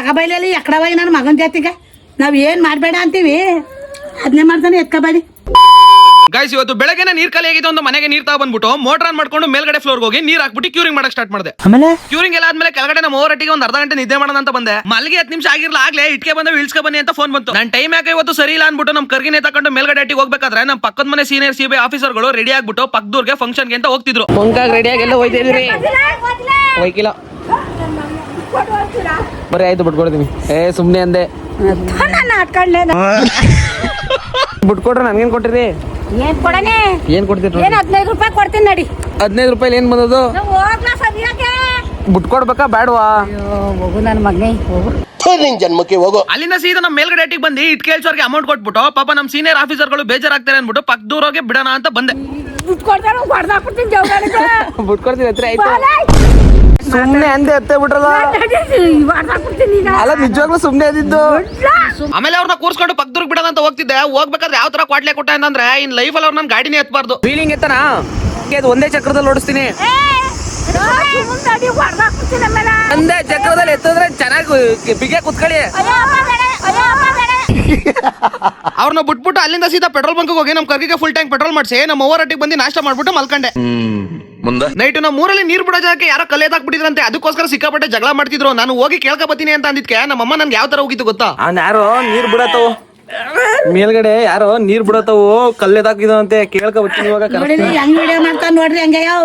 ತಗಬೈಲಲ್ಲಿ ಎಕ್ಕಡವಾಗಿ ನನ್ನ ಮಗನ ಜಾತಿಗೆ ನಾವ್ ಏನ್ ಮಾಡ್ಬೇಡ ಅಂತೀವಿ ಅದನ್ನೇ ಮಾಡ್ತಾನೆ ಎತ್ಕಬೇಡಿ. ಗೈಸ್ ಇವತ್ತು ಬೆಳಗ್ಗೆನೆ ನೀರ್ ಖಾಲಿ ಆಗಿತ್ತು ಒಂದು ಮನೆಗೆ ನೀರ್ ತಗೊಂಡ್ ಬಂದ್ಬಿಟ್ಟು ಮೋಟರ್ ಆನ್ ಮಾಡ್ಕೊಂಡು ಮೇಲ್ಗಡೆ ಫ್ಲೋರ್ ಹೋಗಿ ನೀರ್ ಹಾಕ್ಬಿಟ್ಟು ಕ್ಯೂರಿಂಗ್ ಮಾಡಕ್ ಸ್ಟಾರ್ಟ್ ಮಾಡಿದೆ. ಆಮೇಲೆ ಕ್ಯೂರಿಂಗ್ ಎಲ್ಲ ಆದ್ಮೇಲೆ ಕೆಳಗಡೆ ನಮ್ಮ ಓವರಟ್ಟಿಗೆ ಒಂದು ಅರ್ಧ ಗಂಟೆ ನಿದ್ದೆ ಮಾಡೋಣ ಅಂತ ಬಂದೆ. ಮಲ್ಗೆ 10 ನಿಮಿಷ ಆಗಿರ್ಲ ಆಗ್ಲೇ ಇಟ್ಕೆ ಬಂದ ಇಳ್ಸ್ಕೊ ಬನ್ನಿ ಅಂತ ಫೋನ್ ಬಂತು. ನನ್ನ ಟೈಮ್ ಯಾಕೆ ಇವತ್ತು ಸರಿ ಇಲ್ಲ ಅನ್ಬಿಟ್ಟು ನಮ್ ಕರ್ಗಿನೇ ತಕೊಂಡು ಮೇಲ್ಗಡೆ ಅಟ್ಟಿಗೆ ಹೋಗ್ಬೇಕಾದ್ರೆ ನಮ್ಮ ಪಕ್ಕದ ಮನೆ ಸೀನಿಯರ್ ಸಿಬಿಐ ಆಫೀಸರ್ಗಳು ರೆಡಿ ಆಗ್ಬಿಟ್ಟು ಪಕ್ಕದೂರ್ಗೆ ಫಂಕ್ಷನ್ ಅಂತ ಹೋಗ್ತಿದ್ರು. ಮುಂಕಾಗ ರೆಡಿ ಆಗಿ ಎಲ್ಲ ಹೋಯ್ತಿದ್ರಿ ಹೋಯ್ಕಿಲ್ಲ ಬರೀ ಆಯ್ತು ಬಿಟ್ಕೊಡ್ತೀನಿ. ಸುಮ್ನೆ ಅಂದೆ ಬಿಟ್ಕೊಡ್ರಿ ನನ್ಗೇನ್ ಕೊಟ್ಟಿರಿ? ಏನ್ ಕೊಡನೆ ಏನ್ ಕೊಡ್ತೀರಿ? 15 ರೂಪಾಯಿ ಕೊಡ್ತೀನಿ ನಡಿ. 15 ರೂಪಾಯಿ ಏನ್ ಬಂದದು? ಬಿಟ್ಕೊಡ್ಬೇಕಾ ಬೇಡವಾ? ಹೋಗು ನನ್ನ ಮಗನೇ ಹೋಗು ಜನ್ಮಕ್ಕೆ ಹೋಗು. ಅಲ್ಲಿಂದ ಸೀದಾ ನಮ್ಮ ಮೇಲ್ಗಡೆ ಅಟ್ಟಿಗೆ ಬಂದು ಇಟ್ಕೇಳ್ಸೋರ್ಗೆ ಅಮೌಂಟ್ ಕೊಟ್ಬಿಟ್ಟು ಪಾಪ ನಮ್ಮ ಸೀನಿಯರ್ ಆಫೀಸರ್ಗಳು ಬೇಜಾರಾಗ್ತಾರೆ ಅನ್ಬಿಟ್ಟು ಪಕ್ಕದೂರೋಗೆ ಬಿಡೋಣ ಅಂತ ಬಂದೆ. ಬಿಟ್ಕೊಡ್ತೀನಿ ಹತ್ರ ಆಯ್ತು. ಸುಮ್ನೆ ಅಂದೆ ಅತ್ತೆ ಬಿಟ್ರಲ್ಲ ಅಲ್ಲ ನಿಜವಾಗ್ಲೂ ಸುಮ್ನೆ ಅದಿದ್ದು. ಆಮೇಲೆ ಅವ್ರನ್ನ ಕೂರ್ಸ್ಕೊಂಡು ಪಕ್ಕದೂರ್ಗೆ ಬಿಡೋಣ ಅಂತ ಹೋಗ್ತಿದ್ದೆ. ಹೋಗ್ಬೇಕಾದ್ರೆ ಯಾವ ತರ ಕ್ವಾಟ್ಲೆ ಕೊಟ್ಟ ಅಂತಂದ್ರೆ ಇನ್ ಲೈಫ್ ಅಲ್ಲಿ ಅವ್ರ ನನ್ ಗಾಡಿನೇ ಎತ್ತಬಾರ್ದು. ಫೀಲಿಂಗ್ ಎತ್ತನಾ ಅದು ಒಂದೇ ಚಕ್ರದಲ್ಲಿ ಓಡಿಸ್ತೀನಿ. ಒಂದೇ ಚಕ್ರದಲ್ಲಿ ಎತ್ತಿದ್ರೆ ಚೆನ್ನಾಗಿ ಬಿಗೆ ಕುತ್ಕೊಳ್ಳಿ. ಅವ್ರನ್ನ ಬಿಟ್ಬಿಟ್ಟು ಅಲ್ಲಿಂದ ಸೀದಾ ಪೆಟ್ರೋಲ್ ಬಂಕ್ ಹೋಗಿ ನಮ್ಮ ಕರ್ಗಿಗೆ ಫುಲ್ ಟ್ಯಾಂಕ್ ಪೆಟ್ರೋಲ್ ಮಾಡಿಸಿ ನಮ್ಮ ಓವರ್ ಅಟ್ಟಿಗೆ ಬಂದು ನಾಷ್ಟ ಮಾಡ್ಬಿಟ್ಟು ಮಲ್ಕೊಂಡೆ. ನೈಟ್ ನಮ್ಮ ಊರಲ್ಲಿ ನೀರ್ ಬಿಡೋ ಜಾಗಕ್ಕೆ ಯಾರೋ ಕಲ್ಲೆದಾಕ್ಬಿಟ್ಟಿದ್ರಂತೆ. ಅದಕ್ಕೋಸ್ಕರ ಸಿಕ್ಕಾಪಟ್ಟೆ ಜಗಳ ಮಾಡ್ತಿದ್ರು. ನಾನು ಹೋಗಿ ಕೇಳ್ಕೊಬತ್ತೀನಿ ಅಂತ ಅಂದಿದ್ಕೆ ನಮ್ಮಮ್ಮ ನನ್ಗೆ ಯಾವ ತರ ಹೋಗಿತ್ತು ಗೊತ್ತಾ? ಯಾರೋ ನೀರ್ ಬಿಡತ್ತವು ಮೇಲ್ಗಡೆ ಯಾರೋ ನೀರ್ ಬಿಡತ್ತವು ಕಲ್ಲೆದಾಕಿದಂತೆ ಕೇಳ್ಕೊಬತ್ತೀನಿ. ಇವಾಗ ಹೆಂಗ್ ವಿಡಿಯೋ ಮಾಡ್ತಾನ ನೋಡ್ರಿ ಹಂಗೆ ಯಾವ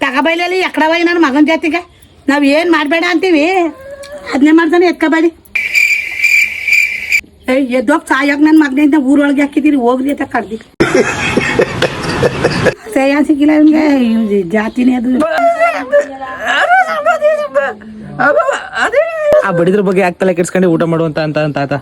ತಗಬೈಲಲ್ಲಿ ಎಕ್ಕಡವಾಗಿ ನನ್ನ ಮಗನ ಜಾತಿಗೆ ನಾವ್ ಏನ್ ಮಾಡ್ಬೇಡ ಅಂತೀವಿ ಅದನ್ನೇ ಮಾಡ್ತಾನೆ ಎತ್ಕಬೇಡಿ. ಎದ್ದೋಗ್ ಸಾಯಾಗ ನನ್ನ ಮಗನಿಂದ ಊರೊಳಗೆ ಹಾಕಿದಿರಿ ಹೋಗ್ರಿ ಅಂತ ಕರ್ದಿ ಸೇಯ ಸಿಕ್ಕಿಲ್ಲ ನಿಮ್ಗೆ ಜಾತಿನೇ ಅದು. ಆ ಬಡಿದ್ರ ಬಗ್ಗೆ ಆಗ್ತಲ್ಲ ಕೆಡ್ಸ್ಕೊಂಡು ಊಟ ಮಾಡುವಂತ ಅಂತ ಆತ